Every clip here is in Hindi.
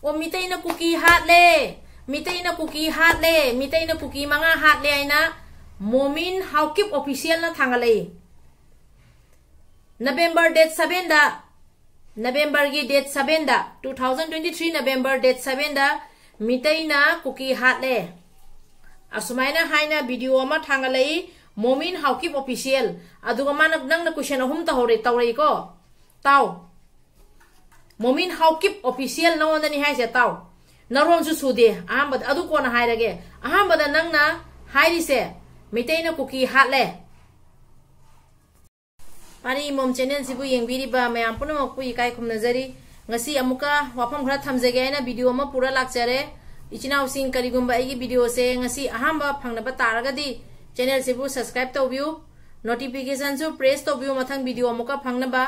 ओ मितई ना कुकी हाथ ले मितई ना कुकी हाथ ले मितई ना कुकी मंगा हाथ ले आइना मोमिन हाउकिप ऑफिशियल ना थांगले नवंबर डेट 7 दा नवंबर की डेट 7 दा 2023 नवंबर डेट 7 दा मितई ना कुकी हाथ ले असुमाइना हाइना वीडियो अमा थांगले मोमिन हाउकिप ऑफिशियल अदुगा मानक नंगना क्वेश्चन अहुम तौरे को ताऊ मोमिन हाउकिप ऑफिशियल नौंदनी हाइसे ताऊ नरोंसु सुदे अहमद अदु कोना हाइरगे अहमद नंगना हाइरिसे मितैना कुकी हाटले पानी मोम channel सिबु येंबिरिबा मयाम पुनमकपु इकाय खुमनजरी ngasi amuka wafam khara thamjage aina video ma pura lakchare ichinaw sing karigumba aigi video se ngasi ahamba phangnaba taragadi channel sibu subscribe tawbiu notification su press tawbiu mathang video amuka phangnaba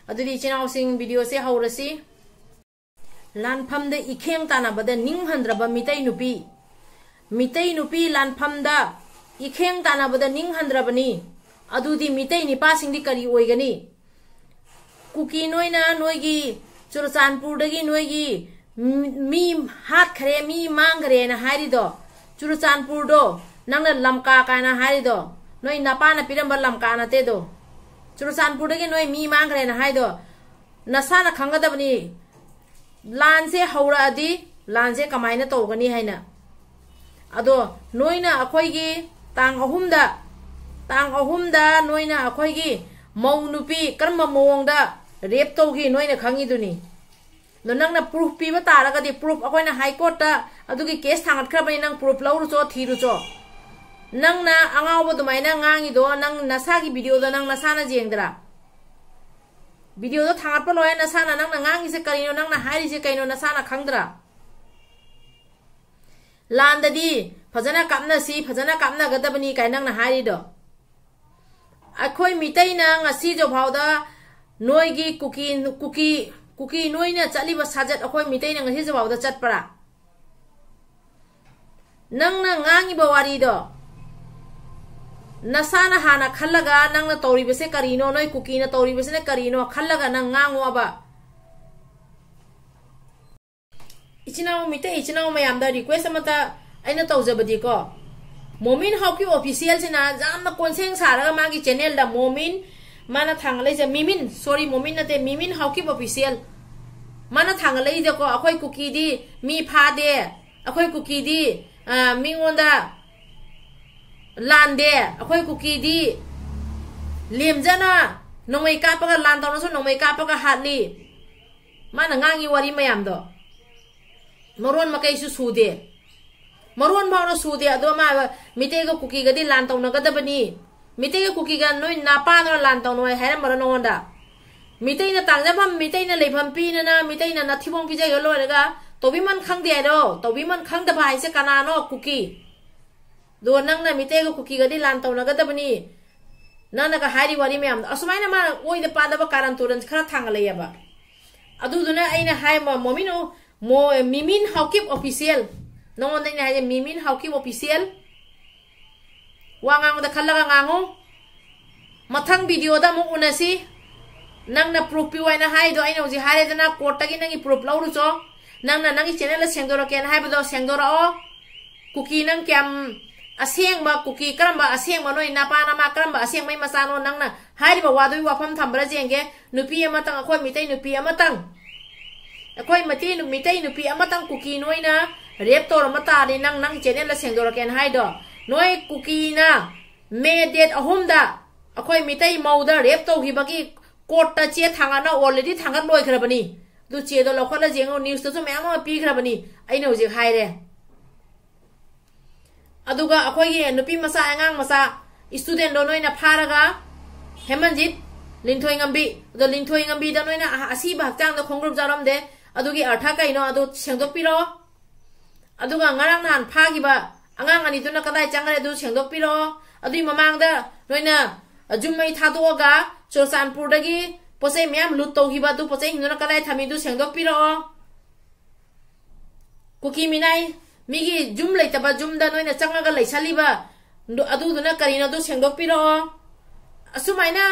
adudi ichinaw sing video se haurasi lanpham de ikheng tanabada ninghandraba mitai nupi lanpham da ikheng tanabada ninghandrabani adudi mitai nipa singdi kari oigani kuki noina noigi Churachandpur dagi noigi mi hat khare mi mang khare na hairido Churachandpur do nangna lamka kana hairido noi napa na piramba lamka na te do Churachandpur dagi noi mi mang khare na haido nasana khangadabani lan se haura adi lan se kamaina togani haina ado noina akhoi gi tang ahumda noina akhoi gi mau nupi karma mawongda rape तौगी नोइना खंगिदुनी नो नंगना प्रूफ पीबा तारगदि प्रूफ अखोइना हाई कोर्ट ता अदुगी केस थांगत खरबनि नंग प्रूफ लौरु चो थीरु चो नंगना अंगावबो दुमाइना ngangido नंग नसागी वीडियो दा नंग नसाना जेंगदरा वीडियो दा थांगत पलोय नसाना नंगना ngangi से करिनो नंगना हाइरि से कइनो नसाना खंगदरा लांददी फजना कामना गदबनि काइ नंगना हाइरिदो अखोइ मितैना ngasi जो भावदा नोइगी कुकी नोइना चलीबा साजत अखोइ मितैना ngasi जवाबदा चटपरा नंगना ngangiबा वारीदो नसाना हाना खल्लगा नंगना तौरिबसे करिनो नोइ कुकीना तौरिबसे करिनो खल्लगा नंग ngangoबा इचिनाव मयामदा रिक्वेस्ट अमता आइना तौजबदी को मोमिन हाउकी ऑफिशियल सिना जामना कोनसेंग सारगा मागी चैनल दा मोमिन माना थांगले जे मोमिन नते मिमिन हाउकी ऑफिशियल माना थांगले जे को अखोय कुकी दी मी फादे अखोय कुकी दी मिंगोंदा लांदे अखोय कुकी दी लेमजना नोमै कापगा लान तौनसो नोमै कापगा हातली माना ngangi wari mayam do मरोन मकैसु सुदे मरोन भावना सुदे अदो मा मितेगा कुकी गदी लान तौनगदबनी मितेगा कुकी गा नोइ नापानो लान तौनोय हैरा मरन ओंदा मितेना तांगजफम मितेना लेफम पीना मितेना नथिबों की जगह लोरगा तोबिमन खंगदे रो तोबिमन खंगदबा हाइसे कनानो कुकी दो नंगना मितेगा कुकी गदी लान तौनगदबनी ननगा हारी वारी मैम असुमाइना मा ओइदा पादबा कारण तुरन खरा थांगलैयाबा अदुदुना आइना हाय मोमिनो मिमिन हाउकिप ऑफिशियल नोंगोंदा हाय मिमिन हाउकिप ऑफिशियल वांगांगदा खल्लगा ngango मथंग वीडियो दा मु उनसी नंगना प्रूफ पिवाइना हाइदो आइना उजि हारेदना कोर्ट तगी नंगी प्रूफ लौरुचो नंगना नंगी चैनल सेंगदोरकेन हाइबदो सेंगदोरओ कुकी नंग क्याम असेंगबा कुकी करमबा असेंगबा नोइ नापाना मा करमबा असेंगमै मसानो नंगना हाइरिबा वादोइ वाफम थंबरा जेंगे नुपी अमतंग अखोय मितै नुपी अमतंग अखोय मितै नुपी अमतंग कुकी नोइना रेप तोर मतारि नंग चैनल सेंगदोरकेन हाइदो नोइ कुकी ना मे डेट अहुमदा अखोय मितै मौदा रेप तौगिबगी कोर्ट चे थांगाना ऑलरेडी थांगत लोइखरबनी दु चेदो लखोला जेंगो न्यूज़ तो मैम पीखरबनी आइना हुजे हाइरे अदुगा अखोयगी नुपी मसा अंगांग मसा स्टूडेंट दो नोइना फारगा हेमंजित लिंथोइंगंबी दो लिंथोइंगंबी दा नोइना असीबा हक्चांग दा खोंग्रुप जारमदे अदुगी अर्था कइनो अदु सेंदोकपिरो अदुगा ngarang nan फागिबा अंगांग अनि तुना कदाय चांगरे दु सेंदोकपिरो अदुई ममांगदा नोइना जुम्मै थादोगा Churachandpur dagi posai मैम लुट तौगिबा दु posai हिंगना कदाय थामी दु सेंदोकपिरो कुकी मिनाई मिगी जुम लेतबा जुमदा नोइना चंगागा लेसलिबा अदुदुना करिनो दु सेंदोकपिरो असुमाइना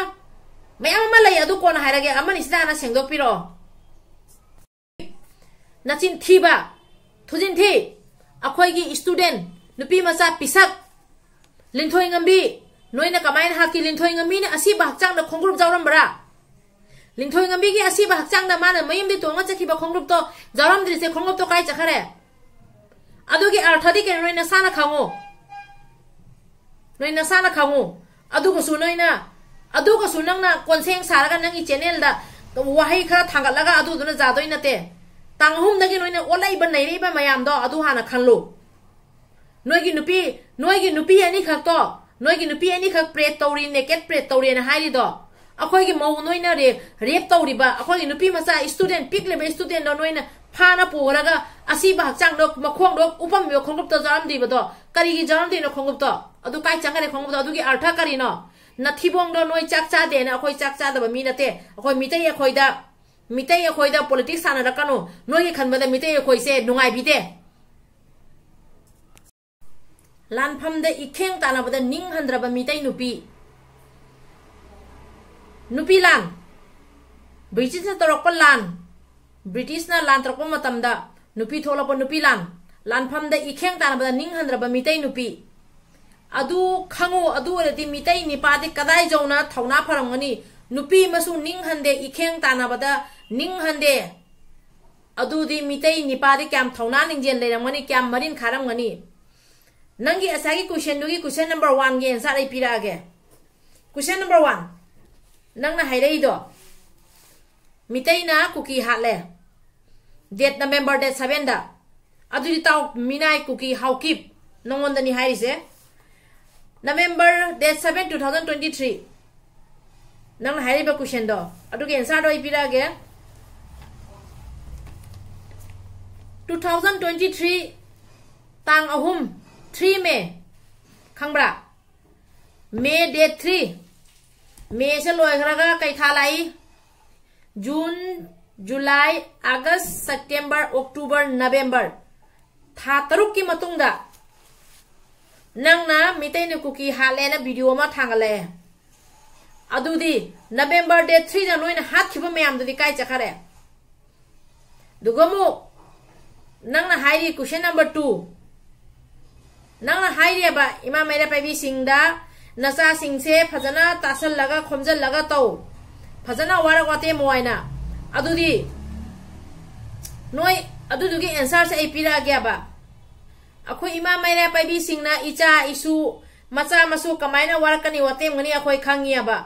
मैम मा लई अदु कोन हायरगे अमनि सिदाना सेंदोकपिरो नचिन थीबा थुजिन थी अखोई स्टूडेंट नुपी मचा पिसक लिंथोई ngамबी नोइना कमाइन हाकी लिंथोई ngамबी ने असी बहचांग द खोंग्रुप जावरमबरा लिंथोई ngамबी की असी बहचांग द माने मयम दि तोंगा चखिबा खोंग्रुप तो जावरम द्रिसे खोंग्रुप तो काय चखरे अदुगी अर्थदि के नोइना साना खांगो नोइना साना खांगो अदुगसु नोइना अदुगसु नंगना कोनसेंग सारगा नंगी चैनल दा वहाई खरा थांगलगा अदुदुना जादोइ नते तांगहुम दगी नोइना ओलाइबा नैरेबा मयाम दो अदु हाना खनलो नोइगी नुपी अनि खक तो नोइगी नुपी अनि खक प्रेट तौरी नेकेट प्रेट तौरी ना हाइरि दो अखोइगी मौ नोइना रेप तौरीबा अखोइगी नुपी मचा स्टूडेंट पिकलेबे स्टूडेंट दो नोइना फाना पुरगा असीबा हक्चांग दो मखोंग दो उपम बे खोंगुप तो जाम दिबो दो करिगी जाम दिनो खोंगुप तो अदु काय चंगरे खोंगुप तो अदुगी अर्थ करिनो नथिबोंग दो नोइ चाक चा देना अखोइ चाक चा दबा मी नते अखोइ मितै अखोइदा पॉलिटिक्स साना रकनो नोइगी खनबदा मितै अखोइ से नुंगाइ बिदे लानफम द इखेंग तानाबदा निंग हंद्रबा मितै नुपी लान ब्रिटिश ना तोरक लान ब्रिटिश ना लान तोरक मतमदा नुपी थोलप नुपी लानफम द इखेंग तानाबदा निंग हंद्रबा मितै नुपी अदु खंगो अदु रदि मितै निपादि कदाय जौना थौना फरमगनी नुपी मसु निंग हंदे इखेंग तानाबदा निंग हंदे अदु दि मितै निपादि क्याम थौना निंजेन लेरमगनी क्याम मरिन खारमगनी नंगी असागी क्वेश्चन नंबर 1 गे आंसर आई पिरागे क्वेश्चन नंबर 1 नंगना हाइरैदो मितैना कुकी हाले डेट नवंबर डेट 7 दा अदुदि ताव मिनाय कुकी हाउकिप नंगोंदनी हाइरिसे नवंबर डेट 7 2023 नंगना हाइरिबा क्वेश्चन दो अदुगे आंसर दो आई पिरागे 2023 तांग अहुम 3 मे खंबरा मे डेट 3 मे से लोयग्रगा कैथा लाई जून जुलाई अगस्त सितंबर अक्टूबर नवंबर था तरुक की मतुंगदा नंगना मितैन कुकी हालेना वीडियो मा थांगले अदुदी नवंबर डेट 3 दा नोइना हातखिबा मयाम दुदी काय चखरे दुगमु नंगना हाइरी क्वेश्चन नंबर 2 नंगना हाइरेबा इमा मेरे पैबी सिंगदा नसा सिंगसे फजना तासल लगा खोमजल लगा तो फजना वारा वाते मोइना अदुदी नोय अदुदुगी आंसर से एपिरा गयाबा अखो इमा मेरे पैबी सिंगना इचा इसु मचा मसु कमाइना वारकनी वाते ngani अखोय खांगियाबा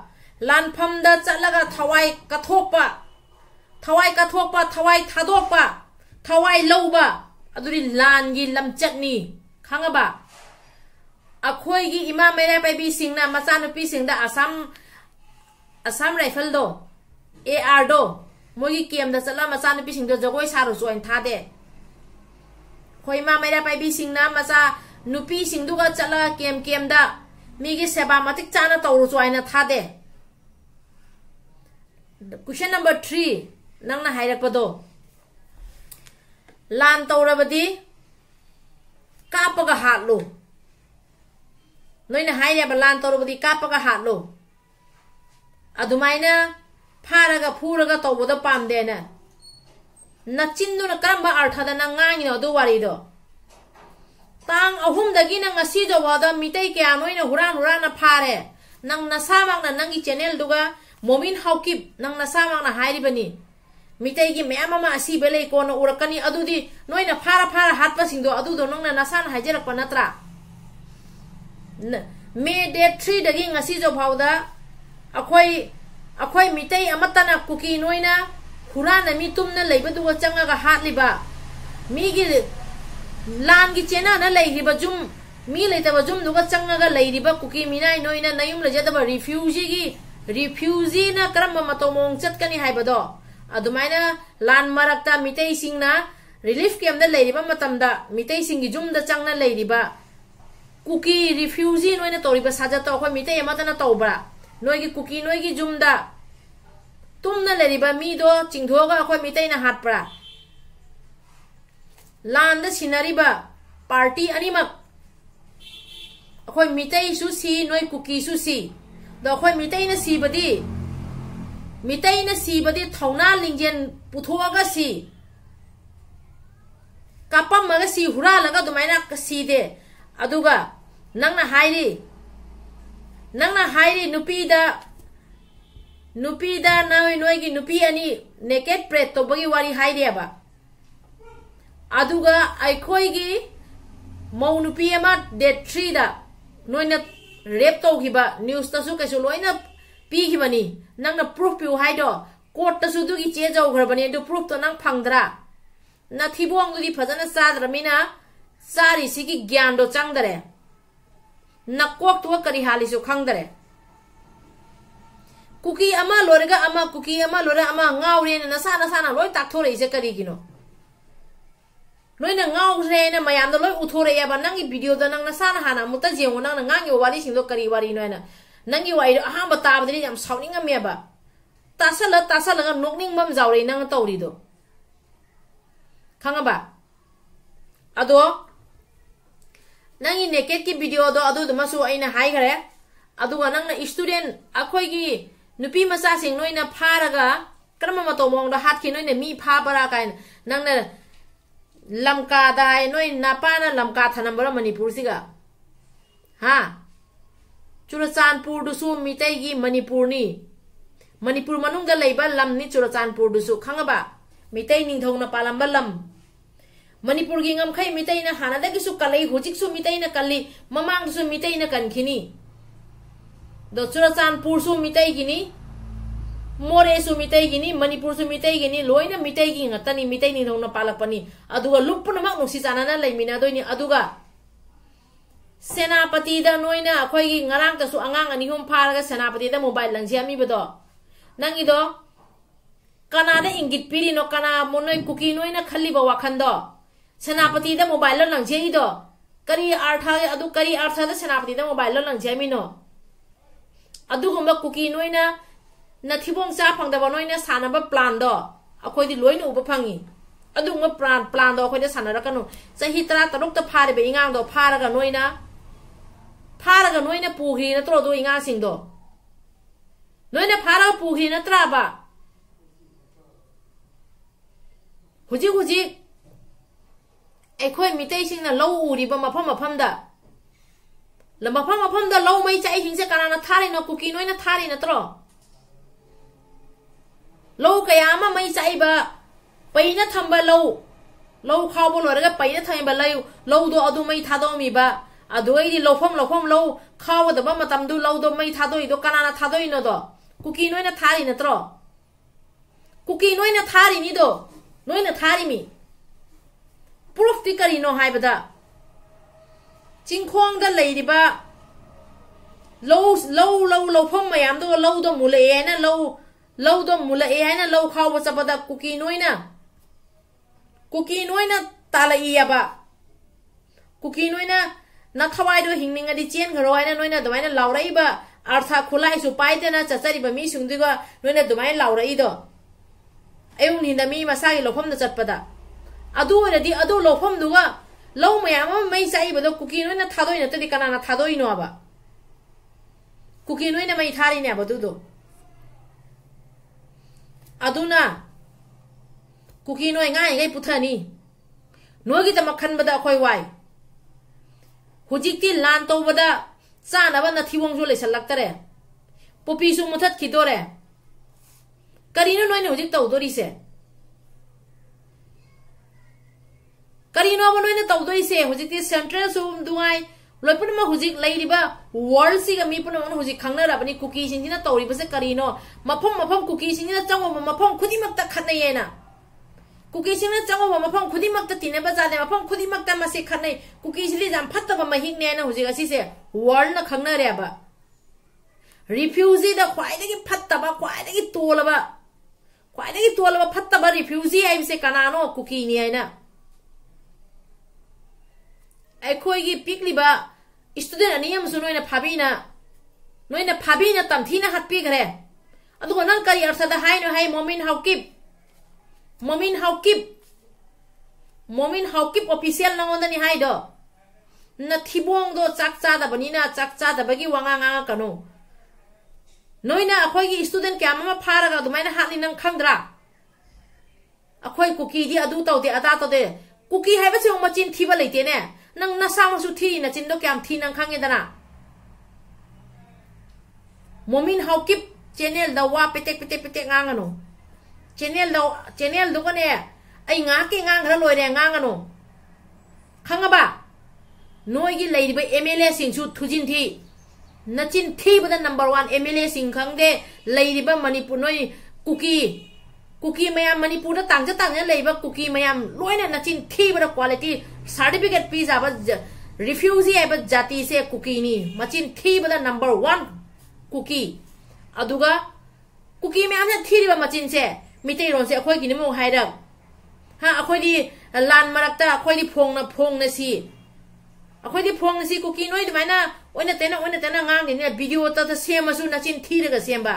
लानफमदा चलगा थवाई कथोपा थवाई थादोपा थवाई लौबा अदुरी लानगी लमचटनी खांगबा अखोइगी इमा मेरा पैबी सिंगना मचा नुपी सिंगदा असम राइफल दो AR दो मोगी केम दा चला मचा नुपी सिंगदो जगोय सारो जोइन थादे खोइ इमा मेरा पैबी सिंगना मचा नुपी सिंगदुगा चला केम दा मीगी सेबा मतिक चाना तौरु जोइन थादे क्वेश्चन नंबर 3 नंगना हाइरकपदो लान तौरबदी कापगा हातलो नोइना हाइरेबा लान तौरबदी कापगा हातलो अदुमाइना फारगा फूरगा तौबदो पामदेना नचिन्दुना करम्बा अर्थदा नंगांगिनो दो वारिदो तांग अहुमदगी नंग ngasi जवादा मितै क्या नोइना हुरान फारे नंग नसामागना नंगी चैनल दुगा मोमिन हाउकिप नंग नसामागना हाइरिबनी मितै की मैम असी बेले कोन उरकनी अदुदी नोइना फारा हातपसिंगदो अदुदो नंगना नसान हाइजेरकपा नत्रा मे डेट 3 दगी ngasi जो भावदा अखोई मितै अमतना कुकी नोइना हुराना मी तुमना लेबदुगा चंगागा हातलिबा मीगी लानगी चेना ना लेरिबा जुम मी लेतबा जुम दुगा चंगागा लेरिबा कुकी मिनाय नोइना नयुम लेजदबा रिफ्यूजी ना करम मतोमोंग चटकनी हाइबदो अदुमाइना लान मरक्ता मितै सिंगना रिलीफ कैम्प दा लेरिबा मतमदा मितै सिंगी जुमदा चंगना लेरिबा कुकी रिफ्यूजी नोइना तोरिबा साजत अखोय मितै अमतना तौबा नोइगी कुकी नोइगी जुमदा तुमना लेरिबा मीदो चिंगथोगा अखोय मितैना हातपरा लान दा सिनारिबा पार्टी अनिमक अखोय मितै सुसी नोइ कुकी सुसी दो अखोय मितैना सिबदी थौना लिंजेन पुथोगा सी कापमगा सी हुरालगा दुमाइना सीदे अदुगा नंगना हाइरी नुपीदा नोइगी नुपी अनि नेकेट प्रेट तोबगी वारी हाइरेबा अदुगा अखोइगी मौ नुपी अमा डेट 3 दा नोइना रेप तौखिबा न्यूज तसु कैसु लोइना पीखिबनी नंगना प्रूफ पिउ हाइदो कोर्ट तसु दुगी चे जौग्रबनी दु प्रूफ तो नंग फंगद्रा न थिबोंग दुदी फजना साद्रमिना सारी सिगी ज्ञान दो चंगदरे न कोक तो करी हालिसु खंगदरे कुकी अमा लोरेगा अमा कुकी अमा लोरे अमा गाउरे नसा लोय ताथोरे इसे करिगिनो नोइना गाउरे न मयाम दो लोय उथोरे याबा नंगी वीडियो द नंग नसाना हाना मुता जेंगो नंग ngangi वारी सिंदो करी वारी नोइना नंगी वाई अहाम बताबदि याम साउनिंग मेबा तासला नोकनिंग मम जाउरे नंग तौरिदो खंगबा अदो नंगी नेकेट की वीडियो दो अदो दमसु आइना हाइगरे अदुगा नंगना स्टूडेंट अखोइगी नुपी मसा सिंग नोइना फारगा क्रम मतो मोंगदा हातखि नोइना मी फाबरा काइन नंगना लमका दाय नोइ नापाना लमका थनम्बर मणिपुर सिगा हा चुरचानपुर दुसु मितैगी मणिपुरनी मणिपुर मनुंग दा लैबा लमनी चुरचानपुर दुसु खंगबा मितै निंथौना पालंबा लम मणिपुर की ngमखै मितैना हानादगिसु कलै हुजिकसु मितैना कल्ली ममांगसु मितैना कनखिनी दो चुरचानपुर सु मितैगिनी मोरे सु मितैगिनी मणिपुर सु मितैगिनी लोइना मितैगी ngतनी मितै निंथौना पालकपनी अदुगा लुप्पनमक नुसी चानाना लैमिना दोइनी अदुगा सेनापति दा नोइना अखोइगी ngarang तसु angang ani hum फारगा सेनापति दा मोबाइल लंजियामी बदो नंगिदो कनादा इंगित पिरिनो कना मोनोय कुकी नोइना खल्लिबा वाखंदो सेनापति दा मोबाइल लंजियाइदो करी अर्थ अदु करी अर्थ दा सेनापति दा मोबाइल लंजियामिनो अदुगुम्बा कुकी नोइना नथिबोंग चा फंगदबा नोइना सानबा प्लान दो अखोइदि लोइना उबा फंगी अदुगुम्बा प्लान दो अखोइदा सानरकनु सही 13 ता फारेबे इंगांग दो फारगा नोइना पुगी नत्रो दो इंगांग सिंगदो नोइना फारगा पुगी नत्राबा हुजी अखोइ मितै सिंगना लौ उरिबा मफम दा मफम दा लौ मै चाइ हिंसे कनाना थारिनो कुकी नोइना थारि नत्रो लौ कयामा मै चाइबा पैना थंबा लौ खावबो लोरगा पैना थंबा लौ दो अदु मै थादोमिबा अदुइदि लौफम लौ खावदबा मतमदु लौ दो मै थादोइदो कनाना थादोइनो दो कुकी नोइना थारि नत्रो कुकी नोइना थारि निदो नोइना थारिमी प्रूफ ति करिनो हाइबदा चिंखोंग दा लैरिबा लौफम मयाम दो लौ दो मुले एना लौ दो मुले एना लौ खावबा चबदा कुकी नोइना तालैयाबा कुकी नोइना नथवाइदो हिंनिंगदि चेन घरो आइना नोइना दमाइना लाउराइबा अर्था खुलाइसु पाइदेना चचरिबा मी सुंदिगा नोइना दमाइना लाउराइदो अयुनिना मी मसागी लौफम द चटपदा अदु ओरदि अदु लौफम दुगा लौ मयाम मै चाइबदो कुकी नोइना थादोइ नतदि कनाना थादोइनो आबा कुकी नोइना मै थारिने आबदुदो अदुना कुकी नोइ ngai पुथानी नोगी तम खनबदा अखोइ वाइ हुजिकति लान तौबदा चानबा नथिवोंजु लेसलक्तरे पोपीसु मुथत खिदोरे करिनो नोइना हुजिक तौदोरिसे करिनो नोइना तौदोरिसे हुजिकति सेंट्रल सुम दुगाइ लोइपुनमा हुजिक लैरिबा वर्ल्ड सिगा मीपुनमा हुजिक खंगनराबनि कुकी सिंगिना तौरिबसे करिनो मफम कुकी सिंगिना चांगो मफम खुदिमक्ता खनयेना कुकी सिंगिना चांगो मफम खुदिमक्ता तिनेबा जादे मफम खुदिमक्ता मसे खनय कुकी सिलि जाम फत्तबा महिगनेना हुजिक असिसे वर्ल्ड न खंगनरेबा रिफ्यूजी दा ख्वाइदगी फत्तबा ख्वाइदगी तोलबा फत्तबा रिफ्यूजी आइबसे कनानो कुकी नि आइना अखोइगी पिकलिबा स्टूडेंट अनियम सु नोइना फाबिना तमथीना हत्पीगरे अदुगो नंग करी अर्थदा हाइनो हाइ मोमिन हाउकिप ऑफिशियल नंगोंदनी हाइदो न थिबोंग दो चाक चादबगी वांगा कनो नोइना अखोइगी स्टूडेंट क्या मा फारगा दुमाइना हातली नंग खंगद्रा अखोइ कुकी दि अदु तौदे अदा तौदे कुकी है बच्चे मचिन थी लेते ने नंग नसामसु थी नचिन दो क्या थी नंग खांगे दना मोमिन हाउकिप चैनल दा वा पेटेक पेटेक पेटेक ngang चैनल दो ने आई nga के ngang खरा लोय रे ngang खंगबा नोई लेब MLA सिंसु थुजिन थी नचिन थी बदा नंबर 1 MLA सिंह खंगदे लेब मणिपुर नोई कुकी मयाम मणिपुर तांग लेब कुकी मयाम लोयना नचिन थी बदा क्वालिटी सर्टिफिकेट पीजा रिफ्यूजी है जाति से कुकी नी मचिन थी बदा नंबर 1 कुकी अदुगा कुकी मयाम ने थी मचिन से मिटे रोन से अखोई की निमो हाइरक हा अखोई दी लान मरकता अखोई दी फोंग न सी अखोई दी फोंग सी कुकी नोई दुमाइना ओइना तेना ngang ने वीडियो त सेमसु नचिन थी रगा सेमबा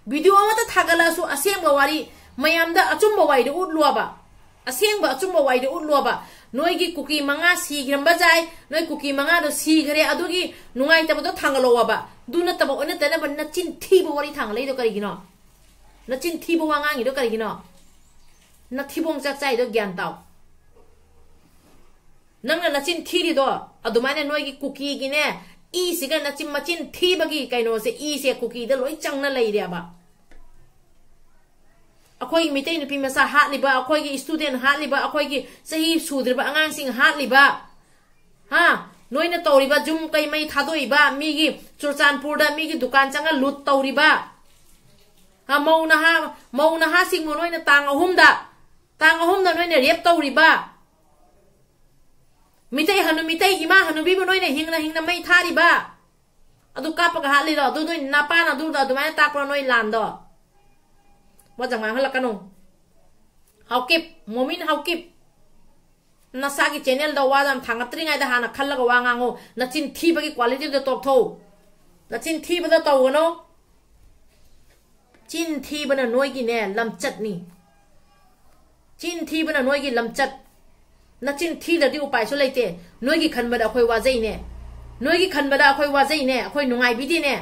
वीडियो अमता थागलासु असेंबा वारी मयामदा अचुंबा वाइदे उडलुआबा असेंबा अचुंबा वाइदे उडलुआबा नोईगी कुकी मंगा सीग्रंबा जाय नोई कुकी मंगा दो सीग्रे अदुगी नुंगाई तबदो थांगलोवाबा दुना तब ओने तेना नचिन थीबो वारी थांगलै दो करिगिनो नचिन थीबो वांगांगी दो करिगिनो न थीबोंग चाक चाइ दो ज्ञान ताव नंगना नचिन थीरी दो अदुमाने नोईगी कुकी गिने ई सिगा नचिन मचिन थीबगी कैनो से ई से कुकी द लोई चंगना लैरेबा अखोई मिटे नुपी मसा हातलिबा अखोई की स्टूडेंट हातलिबा अखोई की सही सुद्रबा अंगांग सिंग हातलिबा हा नोइना तौरिबा जुम कै मै थादोइबा मीगी चुरचानपुर दा मीगी दुकान चंगा लूट तौरिबा हा मौना हा सिंग नोइना तांग अहुम दा नोइना रेप तौरिबा मिटे इमा हनुबी नोइना हिंगना मै थारिबा अदु कापगा हातलिरो अदु नोइ नापाना अदु दा दुमाय ताकरो नोइ लांदो वजंग हलकनो हाउकिप मोमिन हाउकिप नसा की चैनल दा वाजम थांगत्रिंगाय दा हाना खल्लगा वांगांगो नचिन थीबगी क्वालिटी द तोपथो नचिन थीबदा तौगनो चिन थीबना नोइगी ने लमचटनी चिन थीबना नोइगी लमचट नचिन थीददी उपाय सो लेते नोइगी खनबदा अखोय वाजै ने नोइगी खनबदा अखोय वाजै ने अखोय नुंगाई बिदि ने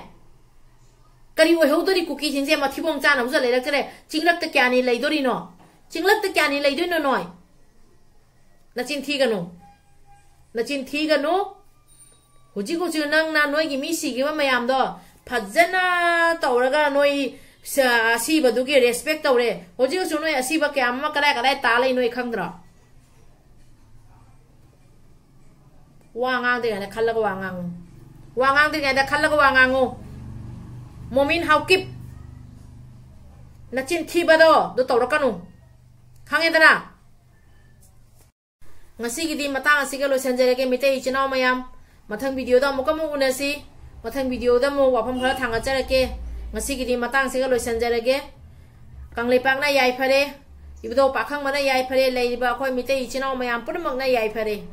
करी ओहौदरी कुकी सिंजे मथिबोंग चाना बुजा लेरकरे चिंगलक त क्यानी लैदोरिनो चिंगलक त क्यानी लैदोइनो नोय नचिन थीगनो हुजी नंग ना नोयगी मी सिगिबा मयाम दो फजना तौरगा नोय सिबदुगी रेस्पेक्ट तौरे हुजी नोय असिबा क्याम कदाय तालै नोय खंगद्रो वांगांग देगा खल्लगा वांगांगो मोमिन हाउकिप नचिन थीबदो दो तौरकनु खांगेदना ngasiगidi matang asiga loisanjarege mite ichinaw mayam mathang video da mukamu unasi mathang video da mo wapam khara thanga charake ngasiगidi matang asiga loisanjarege kangleipak na yai phare ibdo pakhang mana yai phare leiba khoi mite ichinaw mayam purmak na yai phare